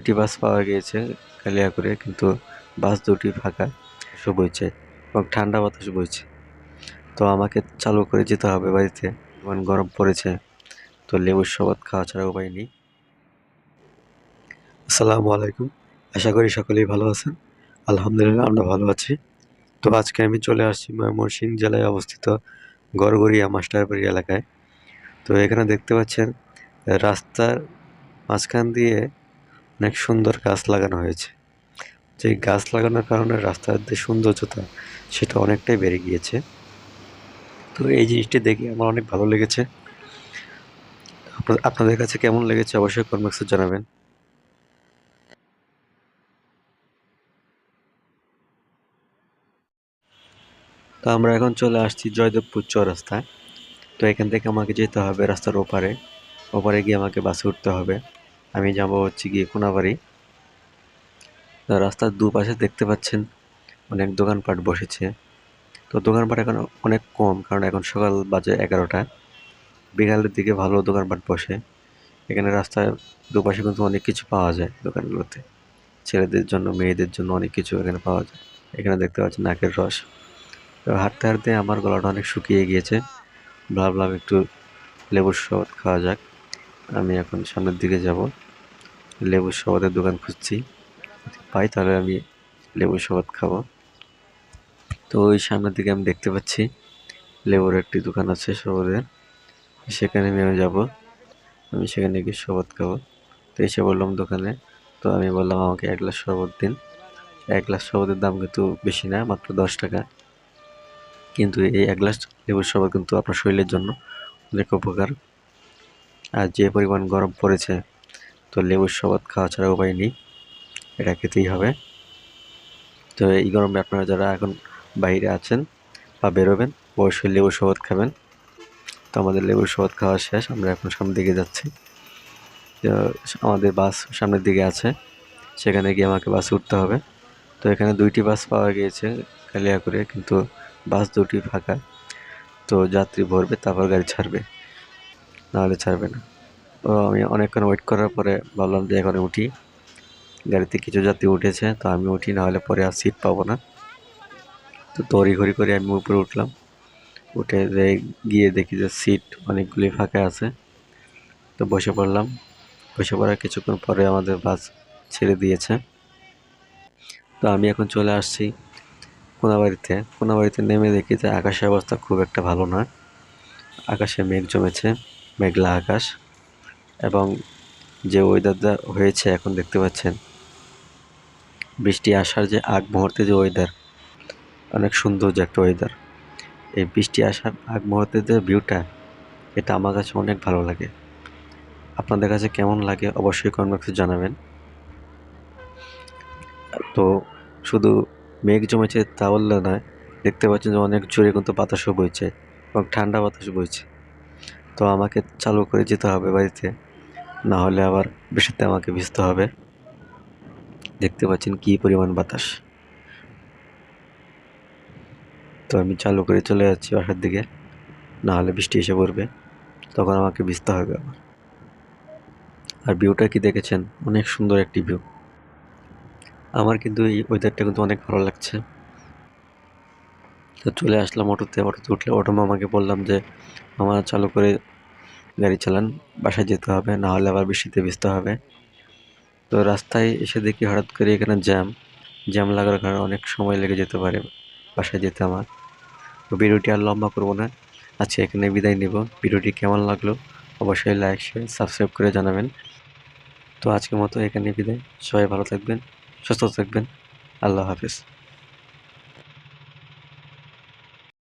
দুটি বাস পাওয়া গিয়েছে কালিয়াকৈরে, কিন্তু বাস দুটি ফাঁকা বইছে এবং ঠান্ডা বাতাস বইছে। তো আমাকে চালু করে যেতে হবে বাড়িতে, এমন গরম পড়েছে। তো লেবুর শরবত খাওয়া ছাড়া উপায় নেই। আসসালামু আলাইকুম, আশা করি সকলেই ভালো আছেন। আলহামদুলিল্লাহ আমরা ভালো আছি। তো আজকে আমি চলে আসছি ময়মনসিংহ জেলায় অবস্থিত গড়গড়িয়া মাস্টারবাড়ি এলাকায়। তো এখানে দেখতে পাচ্ছেন রাস্তার মাঝখান দিয়ে অনেক সুন্দর গাছ লাগানো হয়েছে। যে গাছ লাগানোর কারণে রাস্তার যে সৌন্দর্যতা সেটা অনেকটাই বেড়ে গিয়েছে। তো এই জিনিসটি দেখে আমার অনেক ভালো লেগেছে। আপনাদের কাছে কেমন লেগেছে অবশ্যই কমেন্ট বক্সে জানাবেন। তো আমরা এখন চলে আসছি জয়দেবপুর চৌরাস্তায়। তো এখান থেকে আমাকে যেতে হবে রাস্তার ওপারে। ওপারে গিয়ে আমাকে বাসে উঠতে হবে। আমি যাব হচ্ছে গিয়ে কোনাবাড়ি। তো রাস্তার দুপাশে দেখতে পাচ্ছেন অনেক দোকানপাট বসেছে। তো দোকানপাট এখন অনেক কম, কারণ এখন সকাল বাজে 11টা। বিকালের দিকে ভালো দোকানপাট বসে। এখানে রাস্তার দুপাশে কিন্তু অনেক কিছু পাওয়া যায় দোকানগুলোতে। ছেলেদের জন্য, মেয়েদের জন্য অনেক কিছু এখানে পাওয়া যায়। এখানে দেখতে পাচ্ছেন নাকের রস। তো হাঁটতে হাঁটতে আমার গলাটা অনেক শুকিয়ে গিয়েছে। ভাবলাম একটু লেবুর শরবত খাওয়া যাক। আমি এখন সামনের দিকে যাব। লেবুর শরবতের দোকান খুঁজছি, যদি পাই তাহলে আমি লেবুর শরবত খাবো। তো ওই সামনের দিকে আমি দেখতে পাচ্ছি লেবুর একটি দোকান আছে শরবতের। সেখানে আমি যাব। আমি সেখানে গিয়ে শরবত খাবো। তো এসে বললাম দোকানে। তো আমি বললাম আমাকে 1 গ্লাস শরবত দিন। 1 গ্লাস শরবতের দাম কিন্তু বেশি না, মাত্র 10 টাকা। কিন্তু এই 1 গ্লাস লেবুর শরবত কিন্তু আপনার শরীরের জন্য অনেক উপকার। আর যে পরিমাণ গরম পড়েছে, তো লেবুর শরবত খাওয়া ছাড়া উপায় নেই, এটা খেতেই হবে। তো এই গরমে আপনারা যারা এখন বাইরে আছেন বা বেরোবেন, অবশ্যই লেবুর শরবত খাবেন। তো আমাদের লেবুর শরবত খাওয়া শেষ, আমরা এখন সামনের দিকে যাচ্ছি। তো আমাদের বাস সামনের দিকে আছে, সেখানে গিয়ে আমাকে বাসে উঠতে হবে। তো এখানে 2টি বাস পাওয়া গিয়েছে কালিয়াকৈরে, কিন্তু বাস দুটি ফাঁকা। তো যাত্রী ভরবে, তারপর গাড়ি ছাড়বে, নাহলে ছাড়বে না। তো আমি অনেকক্ষণ ওয়েট করার পরে ভাবলাম যে এখন উঠি। গাড়িতে কিছু যাত্রী উঠেছে, তো আমি উঠি, নাহলে পরে আর সিট পাবো না। তো তড়িঘড়ি করে আমি উপরে উঠলাম। উঠে গিয়ে দেখি যে সিট অনেকগুলি ফাঁকা আছে। তো বসে পড়লাম। বসে পড়ার কিছুক্ষণ পরে আমাদের বাস ছেড়ে দিয়েছে। তো আমি এখন চলে আসছি কোনাবাড়িতে। কোনাবাড়িতে নেমে দেখি যে আকাশের অবস্থা খুব একটা ভালো না। আকাশে মেঘ জমেছে, মেঘলা আকাশ। এবং যে ওয়েদারটা হয়েছে এখন দেখতে পাচ্ছেন, বৃষ্টি আসার যে আগ মুহূর্তে যে ওয়েদার, অনেক সুন্দর যে একটা ওয়েদার। এই বৃষ্টি আসার আগ মুহূর্তে যে ভিউটা, এটা আমার কাছে অনেক ভালো লাগে। আপনাদের কাছে কেমন লাগে অবশ্যই কমেন্ট বক্সে জানাবেন। তো শুধু মেঘ জমেছে তা বললে নয়, দেখতে পাচ্ছেন যে অনেক জোরে কিন্তু বাতাসও বইছে এবং ঠান্ডা বাতাস বইছে। তো আমাকে চালু করে যেতে হবে বাড়িতে, না হলে আবার বৃষ্টিতে আমাকে ভিজতে হবে। দেখতে পাচ্ছেন কি পরিমাণ বাতাস। তো আমি চালু করে চলে যাচ্ছি বাসার দিকে, না হলে বৃষ্টি এসে পড়বে, তখন আমাকে ভিজতে হবে আবার। আর ভিউটা কি দেখেছেন? অনেক সুন্দর একটি ভিউ। আমার কিন্তু এই ওয়েদারটা কিন্তু অনেক ভালো লাগছে। তো চলে আসলাম অটোতে। অটোতে উঠলে অটো মামাকে বললাম যে মামা চালু করে গাড়ি চালান, বাসায় যেতে হবে, না হলে আবার বৃষ্টিতে ভিজতে হবে। তো রাস্তায় এসে দেখি হঠাৎ করে এখানে জ্যাম লাগার কারণে অনেক সময় লেগে যেতে পারে বাসায় যেতে আমার। তো ভিডিওটি আর লম্বা করবো না, আজকে এখানে বিদায় নিব। ভিডিওটি কেমন লাগলো অবশ্যই লাইক, শেয়ার, সাবস্ক্রাইব করে জানাবেন। তো আজকের মতো এখানে বিদায়। সবাই ভালো থাকবেন, সুস্থ থাকবেন। আল্লাহ হাফেজ।